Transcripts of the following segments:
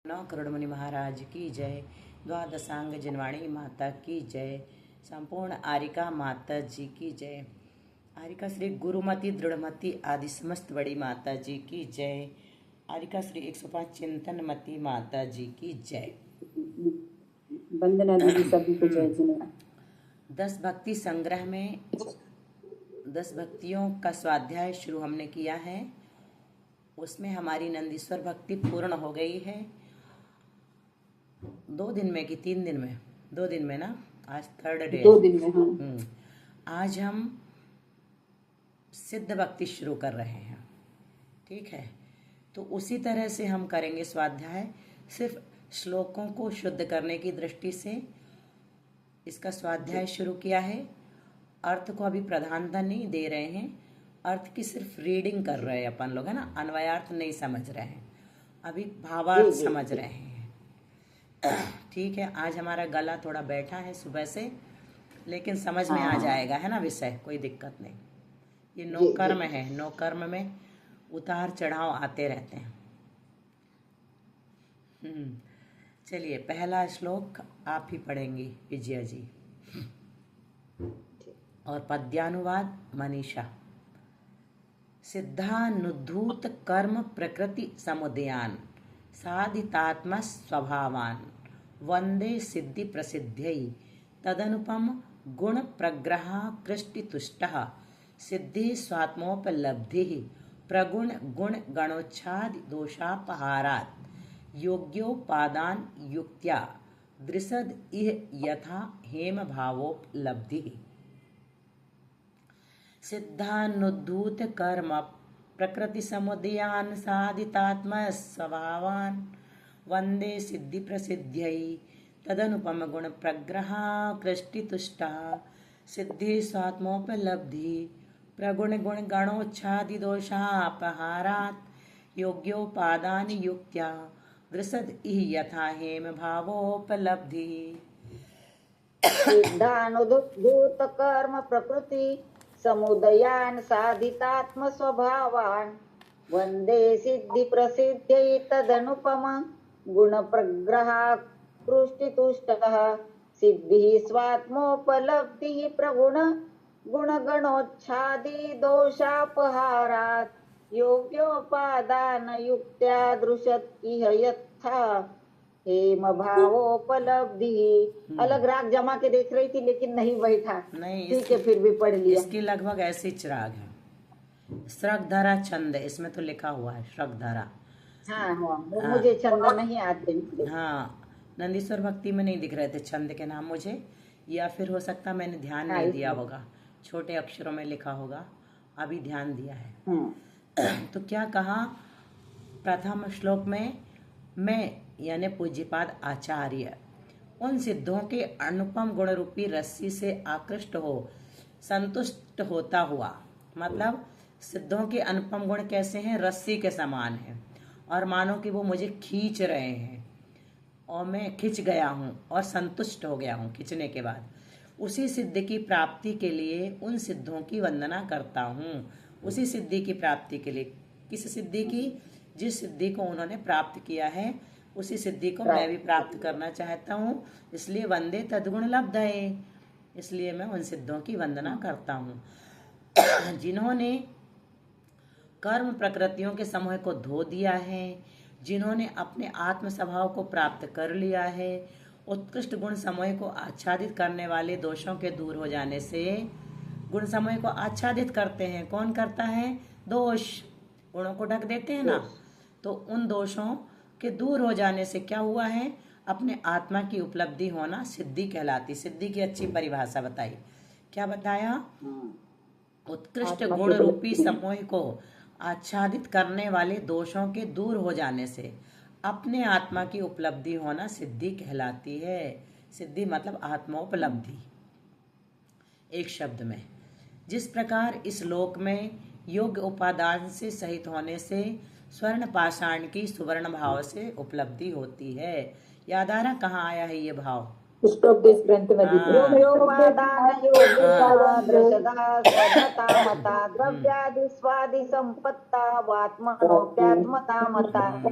नौ करोड़ मुनि महाराज की जय। द्वादशांग जिनवाणी माता की जय। संपूर्ण आरिका माता जी की जय। आरिका श्री गुरुमती दृढ़मती आदि समस्त बड़ी माता जी की जय। आरिका श्री 105 चिंतनमती माता जी की जय। वंदना दीदी सभी को जय जिनेन्द्र। 10 भक्ति संग्रह में 10 भक्तियों का स्वाध्याय शुरू हमने किया है। उसमें हमारी नंदीश्वर भक्ति पूर्ण हो गई है। 2 दिन में कि 3 दिन में? 2 दिन में ना, आज 3rd डे। 2 दिन में हाँ। आज हम सिद्ध भक्ति शुरू कर रहे हैं, ठीक है। तो उसी तरह से हम करेंगे स्वाध्याय। सिर्फ श्लोकों को शुद्ध करने की दृष्टि से इसका स्वाध्याय शुरू किया है। अर्थ को अभी प्रधानता नहीं दे रहे हैं, अर्थ की सिर्फ रीडिंग कर रहे हैं अपन लोग, है ना। अन्वयार्थ नहीं समझ रहे हैं, अभी भावार्थ समझ रहे हैं, ठीक है। आज हमारा गला थोड़ा बैठा है सुबह से, लेकिन समझ में आ जाएगा, है ना विषय, कोई दिक्कत नहीं। ये नो कर्म है, नो कर्म में उतार चढ़ाव आते रहते हैं। चलिए, पहला श्लोक आप ही पढ़ेंगी विजया जी, और पद्यानुवाद मनीषा। सिद्धानुद्धूत कर्म प्रकृति समुदयान साधितात्म स्वभावान वंदे सिद्धि प्रसिद्ध्यै तदनुपम गुण प्रग्रह कृष्टितुष्टः सिद्धि स्वात्मोपलब्धि प्रगुण गुण गणोच्छादि दोषापहारात् योग्योपादान युक्त्या दृसद इह यथा हेम भावोपलब्धि। सिद्धानुद्धूत कर्म प्रकृति समुदयान साधितात्म स्वभावान वंदे सिद्धि प्रसिद्ध्यै तदनुपम गुण प्रग्रह कृष्टितुष्टः सिद्धि स्वात्मोपलब्धि प्रगुण गुण गणोच्छादि दोषापहारात् योग्योपादान युक्त्या दृसद इह यथा हेम भावोपलब्धि। सिद्धानुद्धूत कर्म प्रकृति समुदयान साधितात्म स्वभावान वंदे सिद्धि प्रसिद्ध्यै तदनुपम गुण प्रग्रह कृष्टितुष्टः सिद्धि स्वात्मोपलब्धि प्रगुण गुण गणोच्छादि दोषापहारात् योग्योपादान युक्त्या दृशत इह यथा हेम भावोपलब्धि। अलग राग जमा के देख रही थी लेकिन नहीं बैठा, नहीं, ठीक है, फिर भी पढ़ लिया। इसकी लगभग ऐसी चिराग है। श्रगधरा छंद, इसमें तो लिखा हुआ है श्रगधरा। हाँ, मुझे छंद नहीं आते। हाँ, नंदीश्वर भक्ति में नहीं दिख रहे थे छंद के नाम मुझे, या फिर हो सकता मैंने ध्यान नहीं दिया होगा, छोटे अक्षरों में लिखा होगा, अभी ध्यान दिया है। तो क्या कहा प्रथम श्लोक में? मैं यानी पूज्यपाद आचार्य उन सिद्धों के अनुपम गुण रूपी रस्सी से आकृष्ट हो संतुष्ट होता हुआ, मतलब सिद्धों के अनुपम गुण कैसे हैं? रस्सी के समान हैं, और मानो कि वो मुझे खींच रहे हैं और मैं खिंच गया हूँ और संतुष्ट हो गया हूँ खिंचने के बाद। उसी सिद्धि की प्राप्ति के लिए उन सिद्धों की वंदना करता हूँ। उसी सिद्धि की प्राप्ति के लिए, किस सिद्धि की? जिस सिद्धि को उन्होंने प्राप्त किया है उसी सिद्धि को मैं भी प्राप्त करना चाहता हूँ, इसलिए वंदे तद्गुण लब्धये, इसलिए मैं उन सिद्धों की वंदना करता हूँ जिन्होंने कर्म प्रकृतियों के समूह को धो दिया है, जिन्होंने अपने आत्म स्वभाव को प्राप्त कर लिया है। उत्कृष्ट गुण समूह को आच्छादित करने वाले दोषों के दूर हो जाने से, गुण समूह को आच्छादित करते हैं। कौन करता है? दोष गुणों को ढक देते हैं ना, तो उन दोषों के दूर हो जाने से क्या हुआ है? अपने आत्मा की उपलब्धि होना सिद्धि कहलाती। सिद्धि की अच्छी परिभाषा बताई, क्या बताया? उत्कृष्ट गुण रूपी समूह को आच्छादित करने वाले दोषों के दूर हो जाने से अपने आत्मा की उपलब्धि होना सिद्धि कहलाती है। सिद्धि मतलब आत्मोपलब्धि, एक शब्द में। जिस प्रकार इस लोक में योग्य उपादान से सहित होने से स्वर्ण पाषाण की सुवर्ण भाव से उपलब्धि होती है। याद आ रहा कहाँ आया है ये भाव? उपदेश ग्रंथ में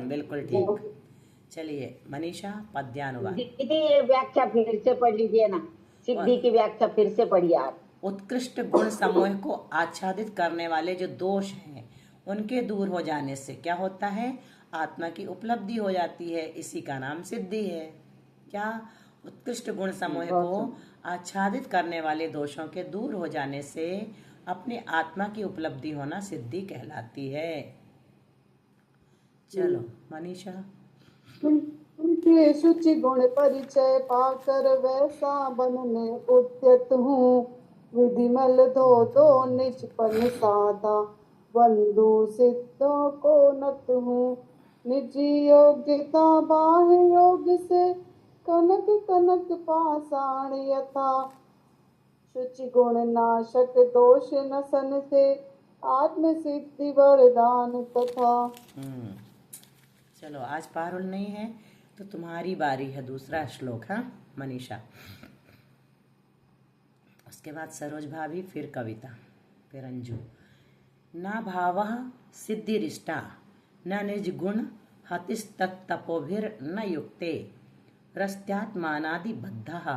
बिल्कुल ठीक। चलिए मनीषा, पद्यानुवाद। दीदी ये व्याख्या फिर से पढ़ लीजिए ना, सिद्धि की व्याख्या फिर से पढ़िए आप। उत्कृष्ट गुण समूह को आच्छादित करने वाले जो दोष हैं उनके दूर हो जाने से क्या होता है, आत्मा की उपलब्धि हो जाती है। इसी का नाम सिद्धि है। क्या? उत्कृष्ट गुण समूह को आच्छादित करने वाले दोषों के दूर हो जाने से अपने आत्मा की उपलब्धि होना सिद्धि कहलाती है। चलो मनीषा। उनके शुचि गुण परिचय पाकर वैसा बनने उद्यत हूँ, विधिमल धो दो निष्पन्न साधा, बंधु सिद्धों को नत हूँ। निज योग्यता बाह्य योग से कनक कनक पाषाण यथा, शुचि गुण नाशक दोष नसन से आत्म सिद्धि वरदान तथा। चलो आज पारुल नहीं है तो तुम्हारी बारी है, दूसरा श्लोक। हाँ मनीषा। उसके बाद सरोज भाभी, फिर कविता, फिर अंजू। ना भावः सिद्धिरिष्टा न निज गुण हतिस्तत्तपोभिर न युक्ते, रस्त्यात्मानादि बद्धः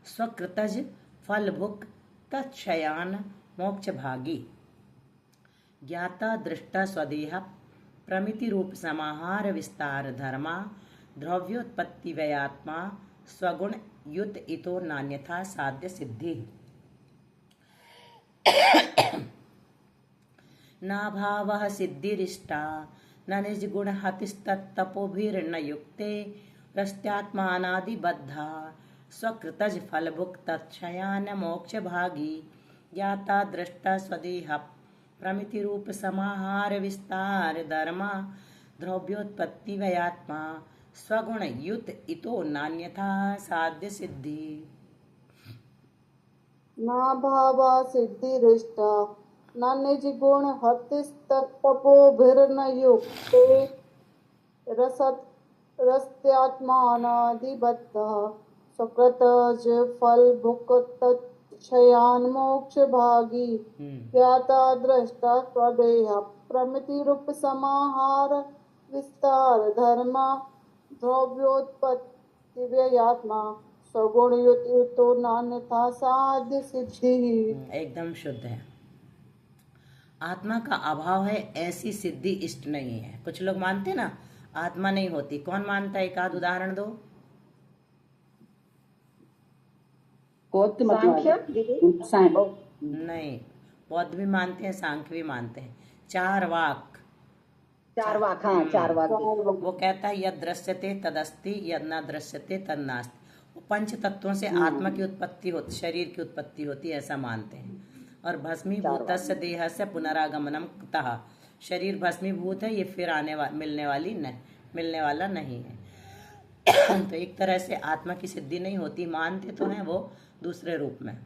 स्वकृतज फलभुक् तत्क्षयान मोक्ष भागी। ज्ञाता दृष्टा स्वदेह प्रमिति रूप समाहार विस्तार धर्मा, द्रव्योत्पत्ति व्ययात्मा स्वगुण युत इतो नान्यथा साध्य सिद्धि। ना भावः सिद्धिरिष्टा न निज गुण हतिस्तत्तपोभिर्न युक्ते, रस्त्यात्मानादिबद्धा स्वकृतज फलभुक् तत्क्षयान मोक्ष भागी। ज्ञाता दृष्टा स्वदेह प्रमिति रूप समाहार विस्तार धर्मा, द्रव्योत्पत्ति व्ययात्मा स्वगुण युत इतो नान्यथा साध्य सिद्धि। ना भावा सिद्धिरिष्टा न निज गुण हतिस्तत्तपोभिर्न युक्ते, रस्त्यात्मानादिबद्धः स्वकृतज फलभुक् तत्क्षयान् मोक्ष भागी। ज्ञाता दृष्टा स्वदेह प्रमिति रूप समाहार विस्तार धर्मा, द्रव्योत्पत्ति व्ययात्मा स्वगुण युतो नान्यथा साध्य सिद्धि। एकदम शुद्ध है। आत्मा का अभाव है ऐसी सिद्धि इष्ट नहीं है। कुछ लोग मानते ना आत्मा नहीं होती। कौन मानता है? एक आध उदाहरण दो। सांख्य दीदी? नहीं, बौद्ध भी मानते हैं, सांख्य भी मानते हैं। चार वाक। चार वाक, हाँ चार वाक। वो कहता है यद दृश्यते तदस्ति, यद न दृश्यते तद नास्ति। वो पंच तत्वों से आत्मा की उत्पत्ति होती, शरीर की उत्पत्ति होती है, ऐसा मानते हैं। और भस्मीभूतस्य देहस्य पुनरागमनम कुतः, शरीर भस्मीभूत है, ये फिर मिलने वाला नहीं है। तो एक तरह से आत्मा की सिद्धि नहीं होती। मानते तो हैं वो दूसरे रूप में।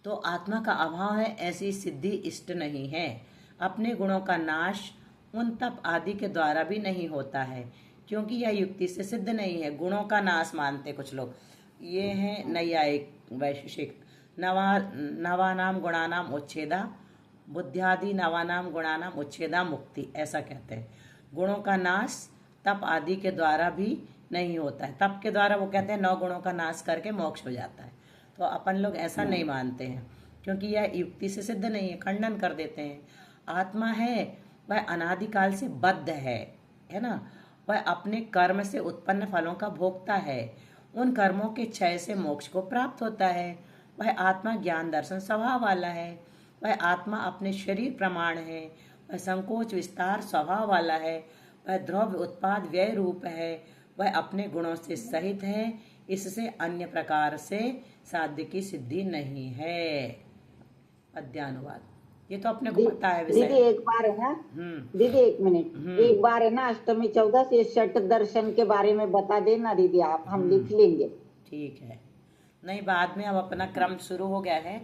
तो आत्मा का अभाव है ऐसी सिद्धि इष्ट नहीं है। अपने गुणों का नाश उन तप आदि के द्वारा भी नहीं होता है, क्योंकि यह युक्ति से सिद्ध नहीं है। गुणों का नाश मानते कुछ लोग, ये हैं नैयायिक वैशेषिक। नवानाम गुणानाम उच्छेदा, बुद्ध्यादि नवानाम गुणानाम उच्छेदा मुक्ति, ऐसा कहते हैं। गुणों का नाश तप आदि के द्वारा भी नहीं होता है। तप के द्वारा वो कहते हैं 9 गुणों का नाश करके मोक्ष हो जाता है। तो अपन लोग ऐसा नहीं मानते हैं, क्योंकि यह युक्ति से सिद्ध नहीं है, खंडन कर देते हैं। आत्मा है वह अनादिकाल से बद्ध है ना। वह अपने कर्म से उत्पन्न फलों का भोगता है। उन कर्मों के क्षय से मोक्ष को प्राप्त होता है। वह आत्मा ज्ञान दर्शन स्वभाव वाला है। वह आत्मा अपने शरीर प्रमाण है। वह संकोच विस्तार स्वभाव वाला है। वह द्रव्य उत्पाद व्यय रूप है। वह अपने गुणों से सहित है। इससे अन्य प्रकार से साध्य की सिद्धि नहीं है। पद्यानुवाद। ये तो अपने को पता है दीदी विषय। एक बार है ना, दीदी एक मिनट, एक बार है ना अष्टमी 14 से षट दर्शन के बारे में बता देना दीदी आप, हम लिख लेंगे। ठीक है। नहीं, बाद में अब अपना क्रम शुरू हो गया है,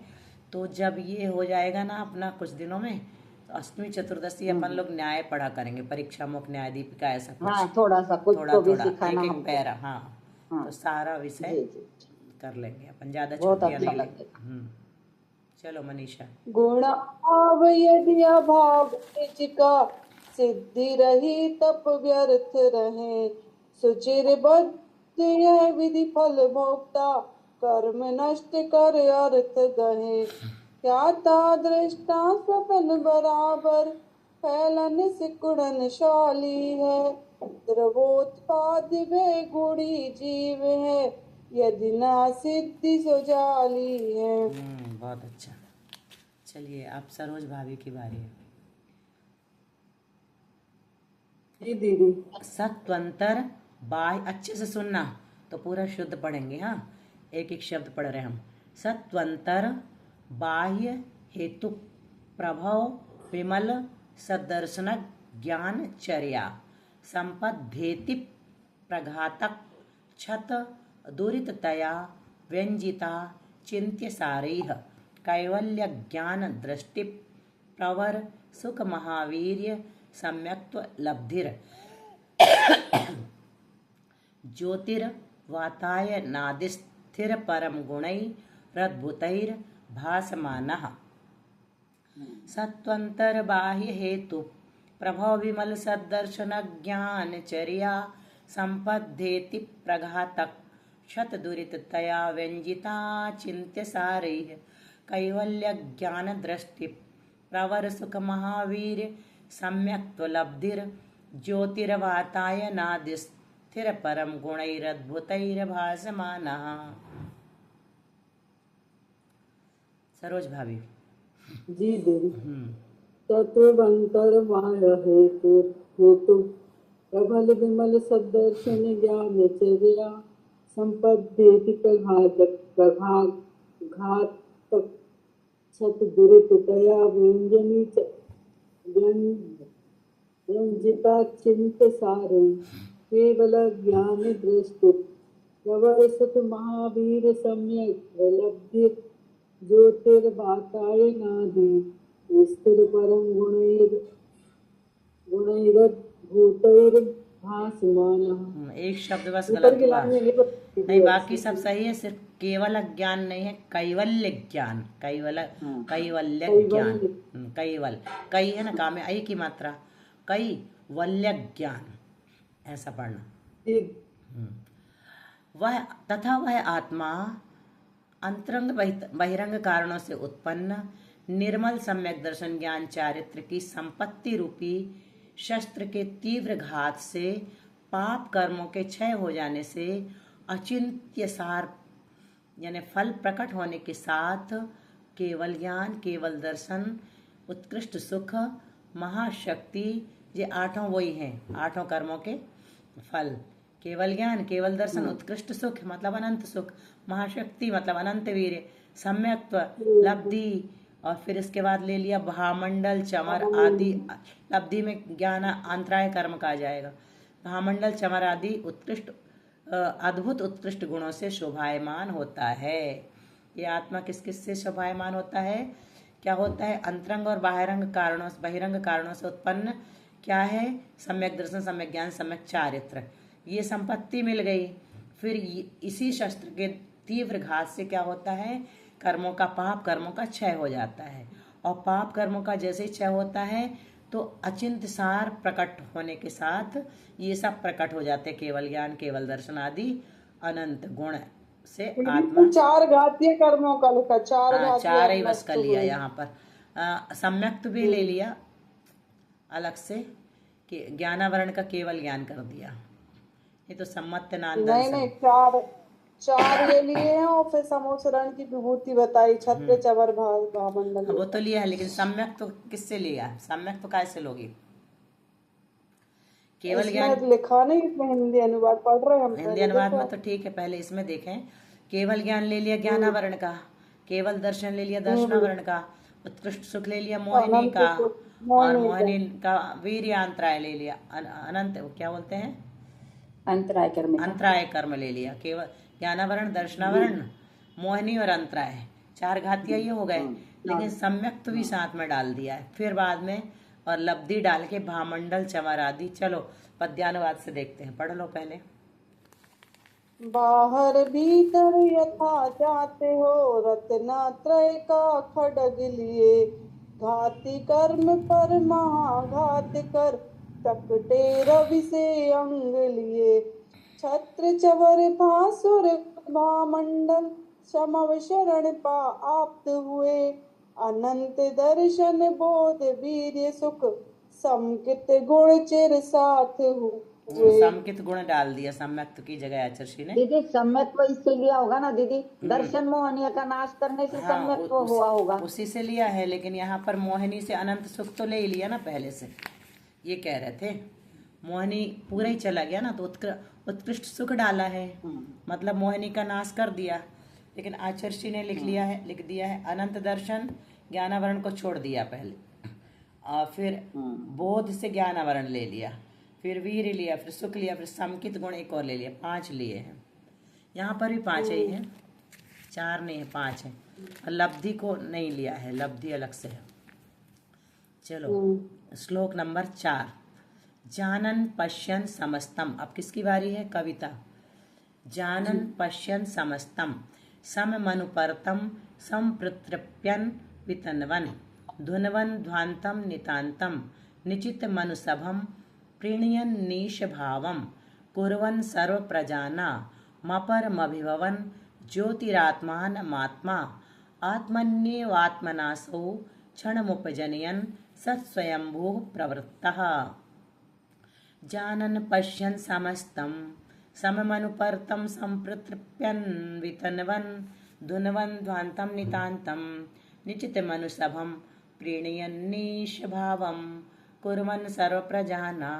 तो जब ये हो जाएगा ना अपना कुछ दिनों में, तो अष्टमी चतुर्दशी अपन लोग न्याय पढ़ा करेंगे, परीक्षा मुख न्याय दीपिका, ऐसा कुछ। हाँ थोड़ा सा कुछ थोड़ा तो भी थोड़ा सिखाना एक हमको। पैरा। हाँ, हाँ। तो सारा विषय जी, जी। कर लेंगे अपन, ज्यादा बहुत छुट्टियां अच्छा नहीं लेंगे। लगेगा। चलो मनीषा। गुण भाव यदि अभाव निज का, सिद्धि रही तप व्यर्थ रहे। सुचिरबद्ध यह विधि फल भोक्ता कर्म नष्ट कर अर्थ गहे क्या ता दृष्टा स्वपन बराबर फैलन सिकुड़न शाली है द्रवोत्पाद वे गुड़ी जीव है यदि ना सिद्धि सुजाली है। बहुत अच्छा। चलिए अब सरोज भाभी की बारी है। जी दीदी। सत्वंतर बाह्य, अच्छे से सुनना तो पूरा शुद्ध पढ़ेंगे। हाँ, एक एक शब्द पढ़ रहे हम। सत्वंतर बाह्य हेतु प्रभव विमल सदर्शन ज्ञान चर्या संपद्भेति प्रघातक क्षत दुरिततया व्यंजिता चिंत्य सारैः कैवल्य ज्ञान दृष्टि प्रवर सुख महावीर्य सम्यक्त्व लब्धिर ज्योतिर्वाताय नादिस्थिर परम गुणैरद्भुतैर भासमानः सत्वंतर बाह्य हेतु प्रभव विमल सदर्शन ज्ञान चर्या संपद्धेति प्रघातक क्षत दुरिततया व्यंजिता चिंत्य सारैः कैवल्य ज्ञान दृष्टि प्रवर सुख महावीर सम्यक्त्व लब्धिर ज्योतिर्वाताय नादिस्थिर परम गुणैरद्भुतैर भासमानः। सरोज भाभी। जी दीदी। तत्वंतर बाह्य हेतु प्रबल विमल सदर्शन ज्ञान चर्या संपद्येति प्रघातक क्षत दुरिततया व्यंजिता चिंत सारे केवल ज्ञान दृष्टि प्रवर सुख महावीर सम्यक लब्धि ज्योतिर्वाताय नादि स्थिर परम गुणैरद्भुतैर भासमानः। एक शब्द बस गलत हुआ। नहीं, बाकी सब सही है, सिर्फ केवल ज्ञान नहीं है, कैवल्य ज्ञान। कैवल्य ज्ञान। कैवल, कई है ना, काम में आई की मात्रा, कैवल्य ज्ञान, ऐसा पढ़ना। वह तथा वह आत्मा अंतरंग बहिरंग कारणों से उत्पन्न निर्मल सम्यक दर्शन ज्ञान चारित्र की संपत्ति रूपी शस्त्र के तीव्र घात से पाप कर्मों के क्षय हो जाने से अचिंत्य सार यानी फल प्रकट होने के साथ केवल ज्ञान, केवल दर्शन, उत्कृष्ट सुख, महाशक्ति, ये आठों वही हैं, आठों कर्मों के फल। केवल ज्ञान, केवल दर्शन, उत्कृष्ट सुख मतलब अनंत सुख, महाशक्ति मतलब अनंत वीर्य, सम्यक्त्व लब्धि, और फिर इसके बाद ले लिया भामंडल चमर आदि। लब्धि में ज्ञान अंतराय कर्म का आ जाएगा। भामंडल चमर आदि उत्कृष्ट अद्भुत उत्कृष्ट गुणों से शोभायमान होता है। ये आत्मा किस किस से शोभायमान होता है? क्या होता है? अंतरंग और बहिरंग कारणों से उत्पन्न क्या है? सम्यक दर्शन, सम्यक ज्ञान, सम्यक चारित्र, ये संपत्ति मिल गई। फिर इसी शस्त्र के तीव्र घात से क्या होता है? कर्मों का, पाप कर्मों का क्षय हो जाता है। और पाप कर्मों का जैसे क्षय होता है तो अचिंत सार प्रकट होने के साथ ये सब प्रकट हो जाते हैं। केवल ज्ञान, केवल दर्शन आदि अनंत गुण से आत्मा। चार घातीय कर्मों का लिखा, चार ही बस कर लिया यहाँ पर। सम्यक्त भी ले लिया अलग से कि ज्ञानावरण का केवल ज्ञान कर दिया। ये तो सम्मत नाम नहीं, चार ये लिए हैं और फिर समोसरण की विभूति बताई, छत्र चवर भामंडल। वो तो लिया है, लेकिन सम्यक तो किससे लिया? सम्यक तो कैसे लोगी? केवल ज्ञान लिखा नहीं, इसमें हिंदी अनुवाद पढ़ रहे हैं हम। हिंदी अनुवाद में तो ठीक है, पहले इसमें देखें। केवल ज्ञान ले लिया ज्ञानावरण का, केवल दर्शन ले लिया दर्शनावरण का, उत्कृष्ट सुख ले लिया मोहिनी का, और मोहिनी का वीर्यांतराय ले लिया, अनंत क्या बोलते हैं, अंतराय कर्म ले लिया। केवल ज्ञानावरण, दर्शनावरण, मोहिनी और अंतराय, चार घातिया ये हो गए। लेकिन सम्यक्त भी साथ में डाल दिया है फिर बाद में, और लब्धि डाल के भामंडल चमर आदि। चलो पद्यानुवाद से देखते हैं, पढ़ लो पहले। बाहर भीतर यथा जाते हो रत्नात्रय का खड्ग लिए, घाति कर्म पर महाघात कर प्रकटे रवि से अंग लिए। छत्र चवर भासुर भामंडल समव शरण पा आप्त हुए अनंत दर्शन बोध वीर्य सुख समकित गुण चिर साथ हुए। समकित गुण डाल दिया सम्यक्त की जगह आचर्षी ने। दीदी सम्यत्व इससे लिया होगा ना दीदी, दर्शन मोहनीय का नाश करने से सम्यत्व हुआ होगा। उसी से लिया है, लेकिन यहाँ पर मोहिनी से अनंत सुख तो ले ही लिया ना पहले से, ये कह रहे थे। मोहिनी पूरा ही चला गया ना, तो उत्कृष्ट सुख डाला है, मतलब मोहिनी का नाश कर दिया। लेकिन आचर्षी ने लिख दिया है अनंत दर्शन, ज्ञानावरण को छोड़ दिया पहले, और फिर बोध से ज्ञानावरण ले लिया, फिर वीर लिया, फिर सुख लिया, फिर समकित गुण एक और ले लिया। 5 लिए हैं, यहाँ पर भी 5 ही है, 4 नहीं है, 5 है। और लब्धि को नहीं लिया है, लब्धि अलग से है। चलो श्लोक नंबर 4। जानन पश्यन समस्तम। अब किसकी बारी है? कविता। जानन पश्यन समस्तम सममनुपरतम संप्रतृप्यन वितन्वन धुनवन ध्वांतम नितांतम निचित मनुसभम प्रीणयन नीश भावम कुर्वन सर्व प्रजाना मपरमभिभवन ज्योतिरात्मान मात्मा आत्मन्येवात्मनासो क्षणमुपजनयन सत्स्वयंभू प्रवृत्तः। जानन पश्यन समस्तं सममनुपर्तं संप्रतृप्यन वितन्वन धुनवन ध्वांतम नितांतम निचितमनुसभम प्रीणयन्नीश भावम कुर्वन् सर्वप्रजाना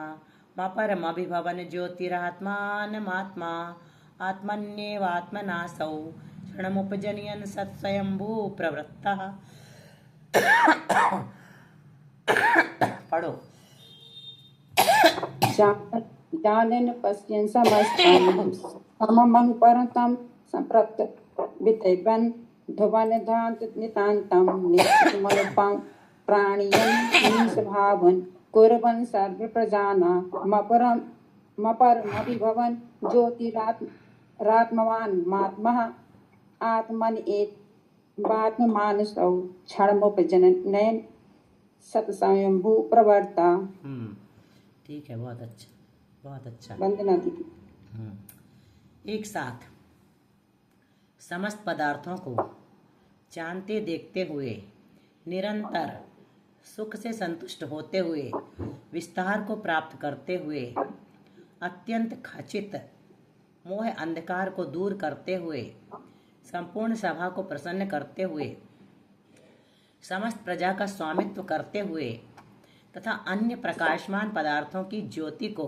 मपरमभिभवन ज्योतिरात्मानमात्मा आत्मन्येवात्मनासौ क्षणमुपजनयन् सत्स्वयंभू प्रवृत्तः। पढ़ो। जानन पश्यन् समस्तं सममनुपरतं संप्रतृप्यन् धुवन ध्वांत नितान्तं निश्चितमनुपं प्राणियन् भावन कुर्वन् सर्वप्रजानां मपरमभिभवन ज्योतिरात्मवान् मात्मः आत्मन्येवात्मनासौ क्षणमुपजनयन् सत्स्वयंभू प्रवृत्तः। ठीक है, बहुत अच्छा, बहुत अच्छा। वंदना दीदी। एक साथ समस्त पदार्थों को जानते देखते हुए निरंतर सुख से संतुष्ट होते हुए विस्तार को प्राप्त करते हुए अत्यंत खचित मोह अंधकार को दूर करते हुए संपूर्ण सभा को प्रसन्न करते हुए समस्त प्रजा का स्वामित्व करते हुए तथा अन्य प्रकाशमान पदार्थों की ज्योति को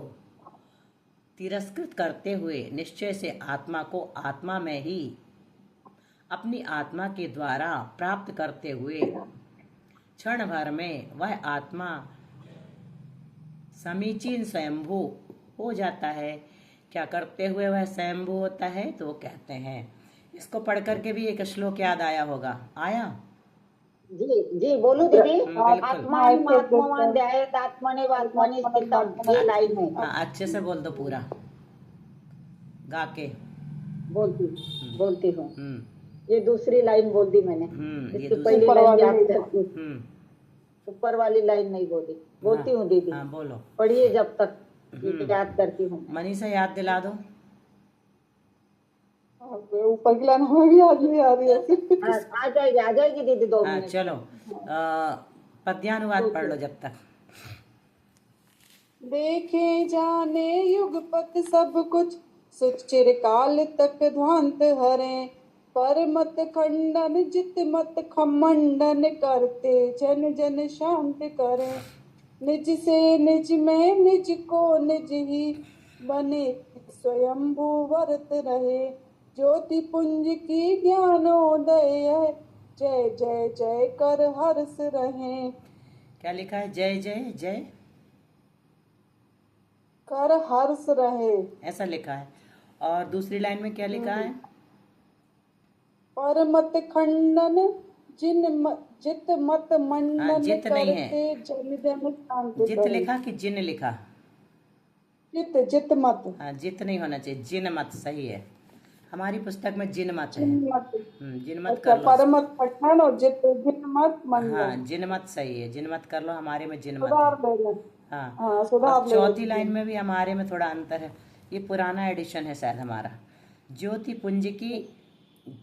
तिरस्कृत करते हुए निश्चय से आत्मा को आत्मा में ही अपनी आत्मा के द्वारा प्राप्त करते हुए क्षण भर में वह आत्मा समीचीन स्वयंभू हो जाता है। क्या करते हुए वह स्वयंभू होता है? तो वो कहते हैं, इसको पढ़ करके भी एक श्लोक याद आया होगा। आया? जी जी बोलो दीदी। बिल्कुल। आत्मात्मवान ध्यायेत आत्मनेवात्मनि स्थितम, ये लाइन है। हाँ, अच्छे से बोल दो पूरा गा के। बोलती हूँ। ये दूसरी लाइन बोल दी मैंने, ये इसकी पहली लाइन याद है। ऊपर वाली लाइन नहीं बोलती हूँ दीदी। हाँ, बोलो। पढ़िए जब तक याद करती हूँ। मनीषा याद दिला दो। ऊपर की लाइन हमें भी याद नहीं आ रही है। आ जाएगी दीदी 2 मिनट। चलो पद्यानुवाद पढ़ लो जब तक। देखे जाने युगपत सब कुछ सुख चिरकाल तक ध्वांत हरे पर मत खंडन जित मत खमंडन करते जन जन शांत करे निज से निज में निज को निज ही बने स्वयंभू वर्त रहे ज्योति पुंज की ज्ञानोदय जय जय जय कर हर्ष रहे। क्या लिखा है? जय जय जय कर हर्ष रहे, ऐसा लिखा है। और दूसरी लाइन में क्या लिखा है? पर मत खंडन जित मत मंडन जित नहीं है। करते जन जन शांत जित करे। लिखा कि जिन लिखा? जित मत। हाँ, जित नहीं होना चाहिए, जिन मत सही है। हमारी पुस्तक में जिन मत है। जिन मत अच्छा, कर लो। पर मत खंडन और जित मत मंडन। हाँ, जिन मत सही है, जिन मत कर लो। हमारे में जिन मत सुधार है। ले लें। हाँ, हाँ, सुधार और ले चौथी लें। लाइन में भी हमारे में थोड़ा अंतर है। ये पुराना एडिशन है शायद हमारा। ज्योति पुंज की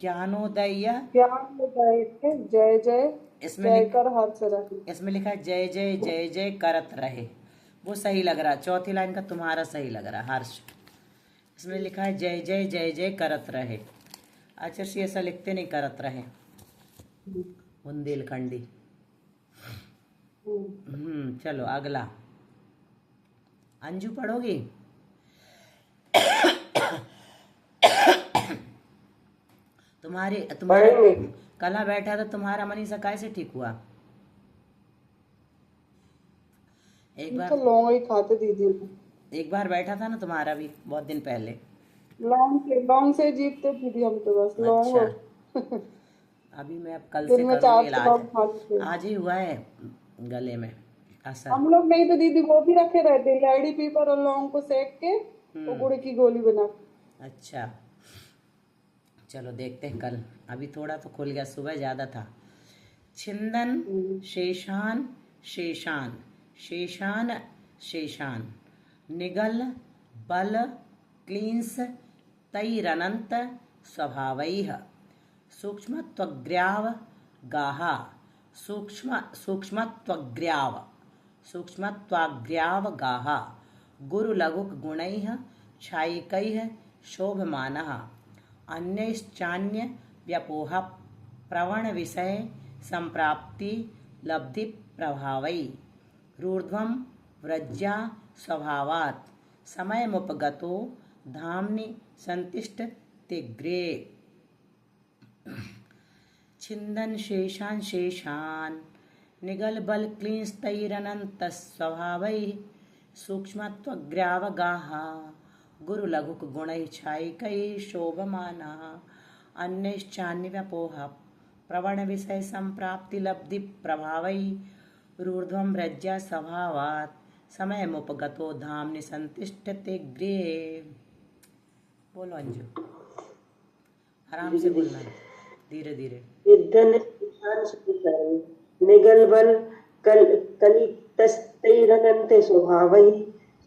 ज्ञानोदय, ज्ञानोदय के जय जय इसमें जय लिख कर हर्ष रहे। इसमें लिखा है जय जय जय जय करत रहे, वो सही लग रहा है। चौथी लाइन का तुम्हारा सही लग रहा है हर्ष। इसमें लिखा है जय जय जय जय करत रहे। आचार्य ऐसा लिखते नहीं करत रहे, बुंदेलखंडी। चलो अगला अंजू पढ़ोगी? तुम्हारे कला बैठा था तुम्हारा मनीषा कैसे ठीक हुआ? तो लौंग ही खाते दीदी। एक बार बैठा था ना तुम्हारा भी बहुत दिन पहले। लौंग से जीतते दीदी हम तो बस लौंग। अच्छा। अभी मैं अब कल से दिन में करूंगी 4 लौंग खा इलाज, लेते हैं। आज ही हुआ है गले में असर। हम लोग नहीं तो दीदी वो भी रखे रहते हैं, लाइडी पीपर और लौंग को सेक के वो गुड़ की गोली बना के। अच्छा चलो देखते हैं कल। अभी थोड़ा तो खुल गया, सुबह ज्यादा था। छिंदन शेषान शेषान शेषान शेषान निगल बल क्लींस तैरनंत स्वभावैः सूक्ष्मत्वग्र्याव गाहा सूक्ष्मत्वाग्र्याव गाहा गुरुलघुक गुणैः छायिकैः शोभमानः अन्यैश्चान्य व्यपोह प्रवण विषय संप्राप्ति लब्धि प्रभावै रूर्ध्वं व्रज्या स्वभावात् समयमुपगतो धाम्नि संतिष्ठ तिग्रे। छिंदन शेषान शेषान निगल बल क्लींस्तैरनंत स्वभावैः सूक्ष्मत्वग्रावगाः गुरुलघुक गुणैः छायिकैः शोभमानः अन्यैश्चान्यव्यपोह प्रवण विषय संप्राप्ति लब्धि प्रभावैः रूर्ध्वं व्रज्या स्वभावात् समयमुपगतो धाम्नि संतिष्ठते गृहे। बोलो अंजू, आराम से बोलना है, धीरे धीरे। निगलबल कलितस्तैरनन्ते स्वभावैः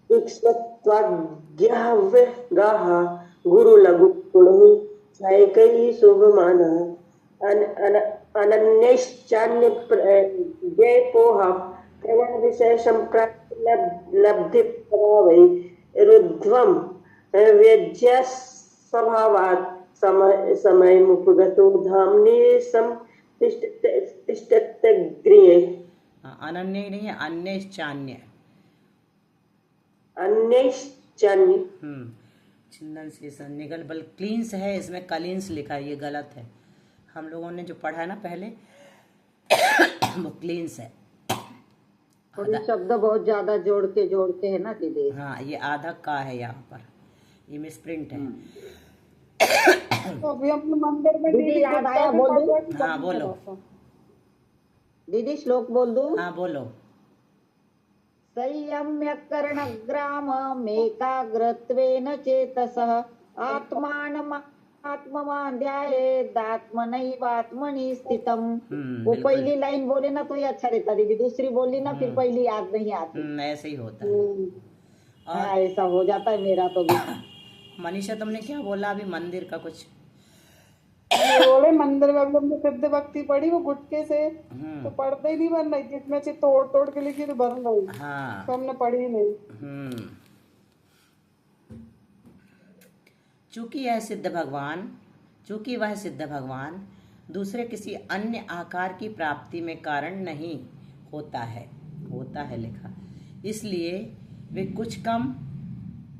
सूक्ष्मत्वाज्ञावगाः गुरुलघुगुणैः छायिकैः शोभमानः अनन्यैश्चान्यव्यपोह प्रवण विषय संप्राप्ति लब्धि प्रभावैः रूर्ध्वं व्रज्या स्वभावात् समयमुपगतो धाम्नि संतिष्ठते गृहे। अनन्य नहीं है, अन्यैश्चान्य। अन्यैश्चान्य छिंदन से निगल बल क्लींस है, इसमें कलींस लिखा है, ये गलत है। हम लोगों ने जो पढ़ा है ना पहले वो क्लींस है। थोड़ी शब्द बहुत ज्यादा जोड़ के है ना दीदी। हाँ ये आधा का है, यहाँ पर ये मिसप्रिंट है। तो अभी हम मंदिर में दीदी याद आया, बोल दूं? हाँ बोलो दीदी श्लोक बोल दूं? हाँ बोलो। संयम्य कर्णग्राममेकाग्रत्वेन चेतसः आत्मानं ध्यायेदात्मनैवात्मनि स्थितम्। वो पहली लाइन बोले ना तो ये अच्छा रहता दीदी, दूसरी बोली ना फिर पहली याद नहीं आती। ऐसे ही होता है। हाँ ऐसा हो जाता है मेरा तो भी। मनीषा तुमने क्या बोला अभी मंदिर का कुछ? बोले मंदिर में अभी हमने सिद्ध भक्ति पढ़ी, वो गुटके से तो पढ़ते ही नहीं बन रही, जिसमें से तोड़ तोड़ के लिखी तो बन रही। हाँ तो हमने पढ़ी ही नहीं। चूंकि वह सिद्ध भगवान दूसरे किसी अन्य आकार की प्राप्ति में कारण नहीं होता है लिखा, इसलिए वे कुछ कम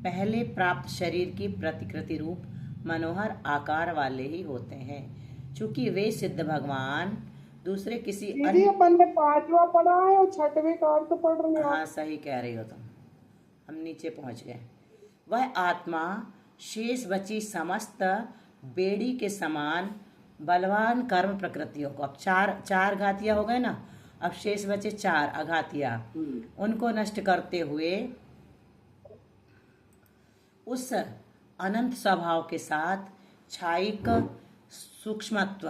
पहले प्राप्त शरीर की प्रतिकृति रूप मनोहर आकार वाले ही होते हैं। चूंकि वे सिद्ध भगवान दूसरे किसी दीदी अपन ने 5वां पढ़ा है और 6वें का अर्थ पढ़ रहे हैं। हाँ सही कह रही हो तुम, हम नीचे पहुंच गए। वह आत्मा शेष बची समस्त बेड़ी के समान बलवान कर्म प्रकृतियों को, अब चार घातिया हो गए ना, अब शेष बचे 4 अघातिया, उनको नष्ट करते हुए उस अनंत स्वभाव के साथ छायिक सूक्ष्मत्व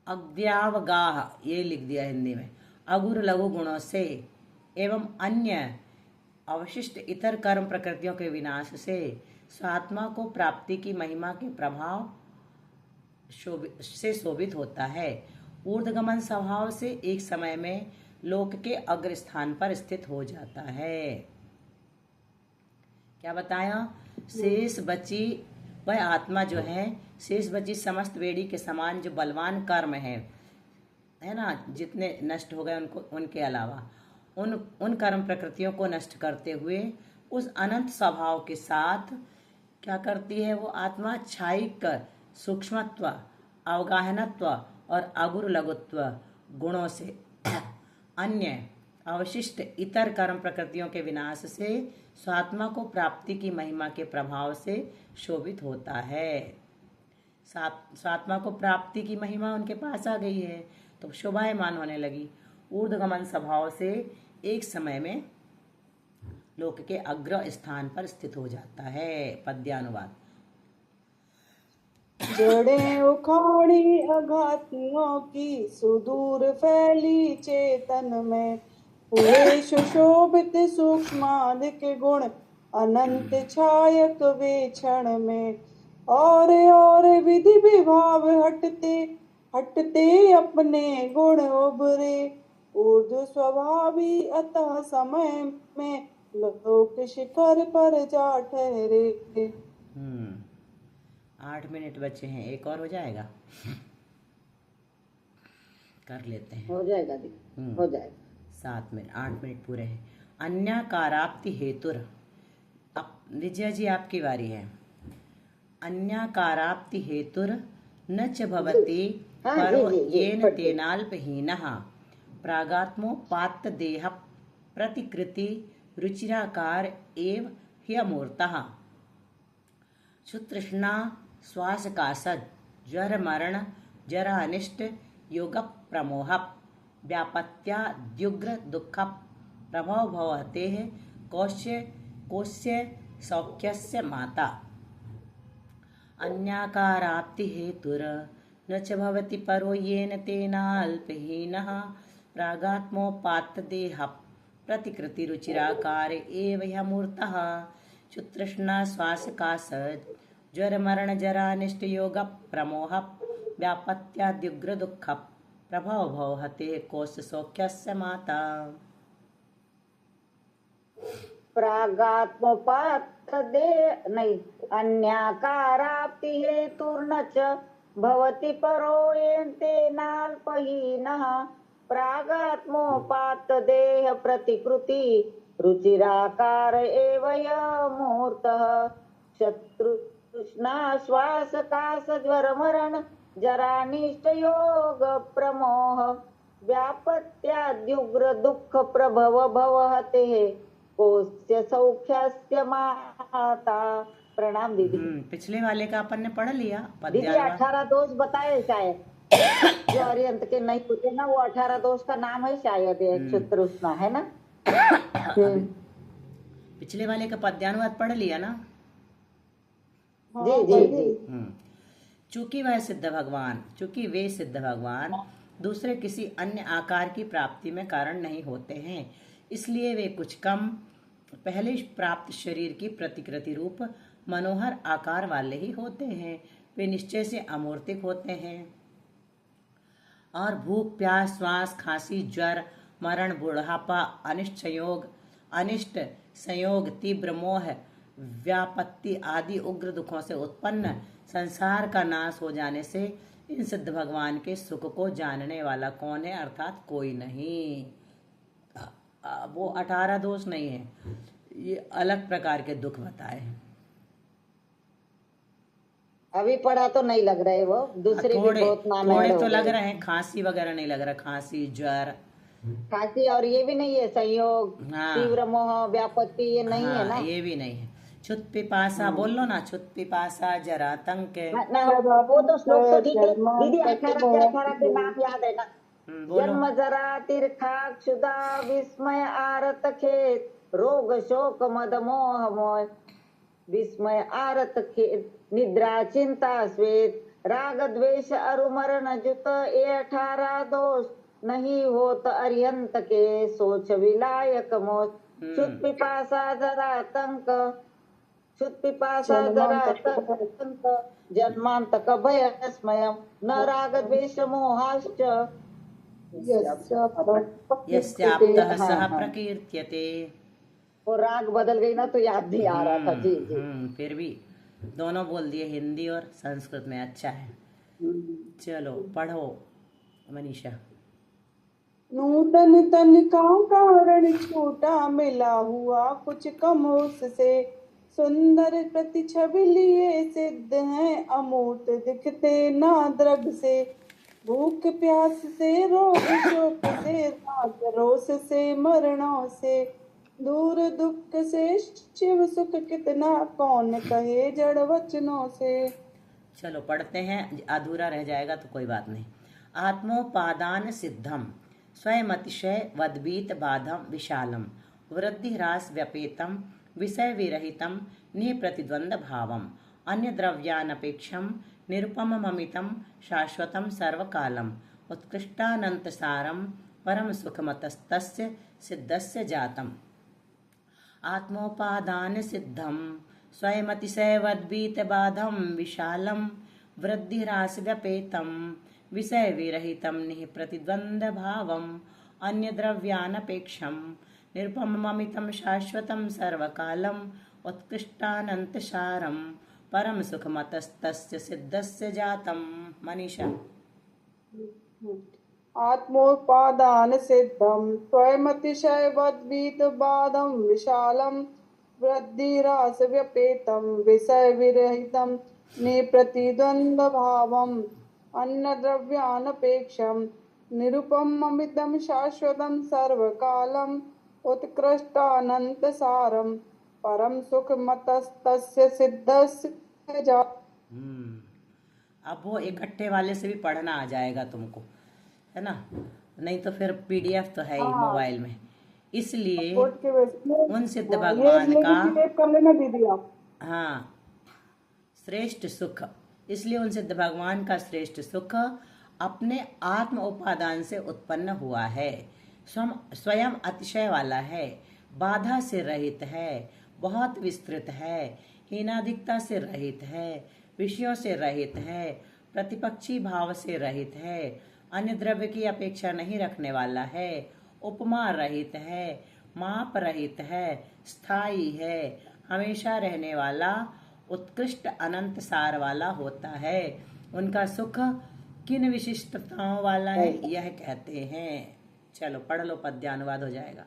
अग्र्यावगाह, ये लिख दिया हिंदी में, अगुर लघु गुणों से एवं अन्य अवशिष्ट इतर कर्म प्रकृतियों के विनाश से स्वात्मा को प्राप्ति की महिमा के प्रभाव से शोभित होता है। ऊर्ध्वगमन स्वभाव से एक समय में लोक के अग्र स्थान पर स्थित हो जाता है। क्या बताया? शेष बची वह आत्मा जो है, शेष बची समस्त वेड़ी के समान जो बलवान कर्म है ना, जितने नष्ट हो गए उनको, उनके अलावा उन कर्म प्रकृतियों को नष्ट करते हुए उस अनंत स्वभाव के साथ क्या करती है वो आत्मा? क्षायिक सूक्ष्मत्व, अवगाहनत्व और अगुरु लघुत्व गुणों से अन्य अवशिष्ट इतर कर्म प्रकृतियों के विनाश से स्वात्मा को प्राप्ति की महिमा के प्रभाव से शोभित होता है। स्वात्मा को प्राप्ति की महिमा उनके पास आ गई है तो शोभायमान होने लगी। ऊर्ध्वगमन स्वभाव से एक समय में लोक के अग्र स्थान पर स्थित हो जाता है। पद्यानुवाद। जड़ें उखाड़ी अघातियों की सुदूर फैली चेतन में, हुए सुशोभित सूक्ष्माधिक गुण अनंत छायक वे क्षण में। और विधि विभाव हटते हटते अपने गुण उभरे, ऊर्ध्व स्वभावी अतः समय में लोक शिखर पर जा ठहरे। 8 मिनट बचे हैं, एक और हो जाएगा? कर लेते हैं, हो जाएगा दीदी, हो जाएगा। 7 मिनट, 8 मिनट पूरे हैं। अन्याकाराप्ति हेतुर। अब विजय जी आपकी बारी है। अन्याकाराप्ति हेतुर न च भवति परो येन तेनाल्पहीनः प्रागात्मोपात्त देह प्रतिकृति रुचिराकार एव ह्यमूर्तः। क्षुतृष्णा श्वासकासद ज्वर मरण जरा अनिष्ट योग प्रमोह व्यापत्याद्युग्र दुःख प्रभव भवते कोस्य सौख्यस्य माता। अन्याकाराप्ति हेतुर न च भवति परो येन तेनाल्पहीनः प्रागात्मोपात्त देह प्रतिकृति रुचिराकार एव ह्यमूर्तः। क्षुतृष्णा श्वासकासद ज्वर मरण जरा अनिष्ट योग प्रमोह व्यापत्याद्युग्र दुःख प्रभव भवते कोस्य सौख्यस्य माता। प्रागात्मोपात्त नहीं, अन्याकाराप्ति हेतुर्न च भवति परो येन तेनाल्पहीनः प्रागात्मोपात्त देह प्रतिकृति रुचिराकार एव ह्यमूर्तः। शत्रुष्णा श्वास कास ज्वर मरण जरानिष्ट योग प्रमोह व्यापत्याद्युग्र दुःख प्रभव भवते कोस्य सौख्यस्य माता। प्रणाम दीदी। पिछले वाले का अपन ने पढ़ लिया। दीदी 18 दोष बताए शायद, जो अरिहंत के नहीं पूछे ना, वो 18 दोष का नाम है शायद, क्षुतृष्णा है ना। पिछले वाले का पद्यानुवाद पढ़ लिया ना? जी जी जी। चूंकि वे सिद्ध भगवान दूसरे किसी अन्य आकार की प्राप्ति में कारण नहीं होते हैं, इसलिए वे कुछ कम पहले प्राप्त शरीर की प्रतिकृति रूप मनोहर आकार वाले ही होते हैं। वे निश्चय से अमूर्तिक होते हैं और भूख प्यास श्वास खांसी ज्वर मरण बुढ़ापा अनिष्ट संयोग तीव्र मोह व्यापत्ति आदि उग्र दुखों से उत्पन्न संसार का नाश हो जाने से इन सिद्ध भगवान के सुख को जानने वाला कौन है? अर्थात कोई नहीं। वो 18 दोष नहीं है, ये अलग प्रकार के दुख बताए। अभी पढ़ा तो नहीं लग रहे, वो दूसरे भी बहुत नाम थोड़े तो लग रहे हैं, खांसी वगैरह नहीं लग रहा, खांसी ज्वर खांसी और ये भी नहीं है, संयोग तीव्र मोह व्यापत्ति ये नहीं है ना, ये भी नहीं है। छुत पिपासा बोल लो ना, छुत पिपासा जरा तंक वो तो श्लोक तो ठीक है दीदी। 18 के नाम याद है ना? जन्म जरा तीर्था क्षुधा विस्मय आरत खेत रोग शोक मद मोह मोह विस्मय आरत खेत निद्रा चिंता श्वेत राग द्वेष अरु मरण जुत ये 18 दोष नहीं होत अरिहंत के सोच विलायक मोह शुद्ध पिपासा जरातंक, शुद्ध पिपासा जरातंक, जन्मांतक भयस्मयम्, न राग द्वेष मोहाश्च, यस्याप्तः सः प्रकीर्त्यते। वो राग बदल गई ना तो याद नहीं आ रहा था। जी जी। फिर भी दोनों बोल दिए, हिंदी और संस्कृत में। अच्छा है, चलो पढ़ो मनीषा। नूतन तन का कारण छोटा मिला हुआ कुछ कम उससे, सुंदर प्रतिछवि लिए सिद्ध हैं अमूर्त दिखते ना द्रग से। भूख प्यास से रोग शोक से राग रोष से मरणों से, दूर दुख से शिव सुख कितना कौन कहे जड़ वचनों से। चलो पढ़ते हैं, अधूरा रह जाएगा तो कोई बात नहीं। आत्मोपादान सिद्धम स्वयमतिशय वद्वीत बाधम विशालम, वृद्धि ह्रास व्यपेतम विषय विरहितम निप्रतिद्वंद भावम, अन्य द्रव्यानपेक्षम निरुपममितम शाश्वतम सर्वकालम, उत्कृष्टानंत सारम परम सुखमतस्तस्य सिद्धस्य जातम। आत्मोपादान सिद्धम स्वयमतिशयवद्वीत बाधम विशालम, वृद्धिरास व्यपेतम विषय विरहितम निः प्रतिद्वंद भावम, अन्य द्रव्यानपेक्षम निरुपममितम शाश्वतम सर्वकालम, उत्कृष्टानंत सारम परम सुखमतस्तस्य सिद्धस्य जातम। मनीषा। आत्मोपादान सिद्धम स्वयमतिशय वद्वीत बाधम विशालम, वृद्धिरास व्यपेतम विषय विरहितम निप्रतिद्वंद भावम, अन्न द्रव्यानपेक्षम निरुपममितम शाश्वतम सर्वकालम, उत्कृष्टानंत सारम परम सुख मतस्तस्य सिद्धस्य जा। अब वो इकट्ठे वाले से भी पढ़ना आ जाएगा तुमको, है ना? नहीं तो फिर पीडीएफ तो है ही मोबाइल में, इसलिए उन सिद्ध भगवान का कर लेना दीदी आप। हाँ, श्रेष्ठ सुख, इसलिए उन सिद्ध भगवान का श्रेष्ठ सुख अपने आत्म उपादान से उत्पन्न हुआ है, स्वयं अतिशय वाला है, बाधा से रहित है, बहुत विस्तृत है, हीनाधिकता से रहित है, विषयों से रहित है, प्रतिपक्षी भाव से रहित है, अन्य द्रव्य की अपेक्षा नहीं रखने वाला है, उपमा रहित है, माप रहित है, स्थायी है, हमेशा रहने वाला, उत्कृष्ट अनंत सार वाला होता है। उनका सुख किन विशिष्टताओं वाला है यह कहते हैं। चलो पढ़ लो, पद्यानुवाद हो जाएगा।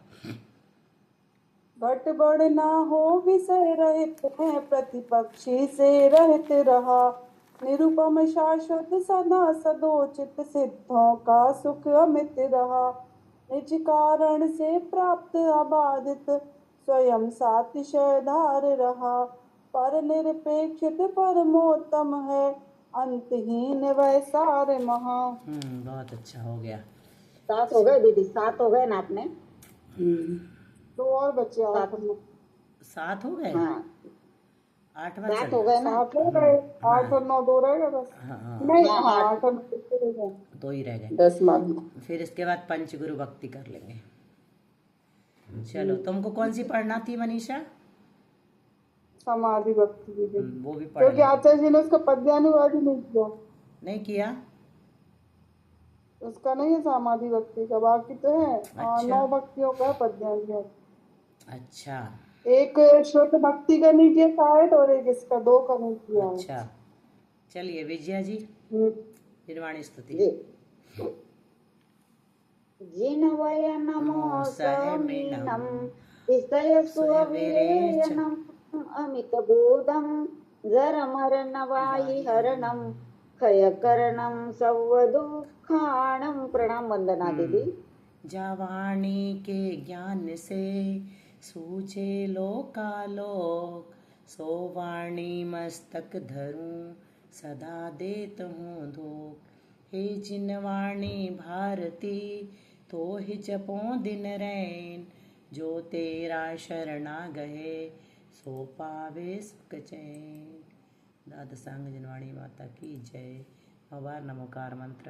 घट बढ़ ना हो विषय रहित है, प्रतिपक्षी से रहित रहा, निरुपम शाश्वत सदा सदोचित सिद्धों का सुख अमित रहा, निज कारण से प्राप्त अबाधित स्वयं सातिशय धार रहा, पर निरपेक्षित परमोत्तम है, अंतहीन वह सारे महा। बहुत अच्छा हो गया। 7 हो गए दीदी, 7 हो गए ना आपने? 2 और बच्चे 7 हो गए। हाँ 8वां 7 हो गए ना। 8 हो गए, 8 और 9 2 रहेगा बस। नहीं 8 और 9 2 ही रह गए। 10 मार्क। फिर इसके बाद पंचगुरु भक्ति कर लेंगे। चलो तुमको कौन सी पढ़ना थी मनीषा? समाधि भक्ति दीदी, वो भी पढ़ क्योंकि लेंगे। आचार्य जी ने उसका पद्यानुवाद ही नहीं किया। नहीं किया? उसका नहीं है समाधि भक्ति का, बाकी तो है। अच्छा। 9 भक्तियों का है पद्यानुवाद। अच्छा एक शुद्ध भक्ति का नहीं किया शायद, और एक इसका 2 का नहीं किया है। अच्छा, चलिए विजया जी हम्म। निर्वाणी स्तुति। जिनवय नमो समीनम विषय सुविरेयनम अमित बोधम जरमरण वायि हरणम क्षयकरणम सवदुखाणम। प्रणाम वंदना दीदी। जावाणी के ज्ञान से सूझे लोकालोक, सो वाणी मस्तक धरूं सदा देत हूँ धोख। हे जिन वाणी भारती तो ही जपों दिन रैन, जो तेरा शरणा गए सो पावे सुख चैन। दादा सांग जनवाणी माता की जय। 9 बार नमोकार मंत्र।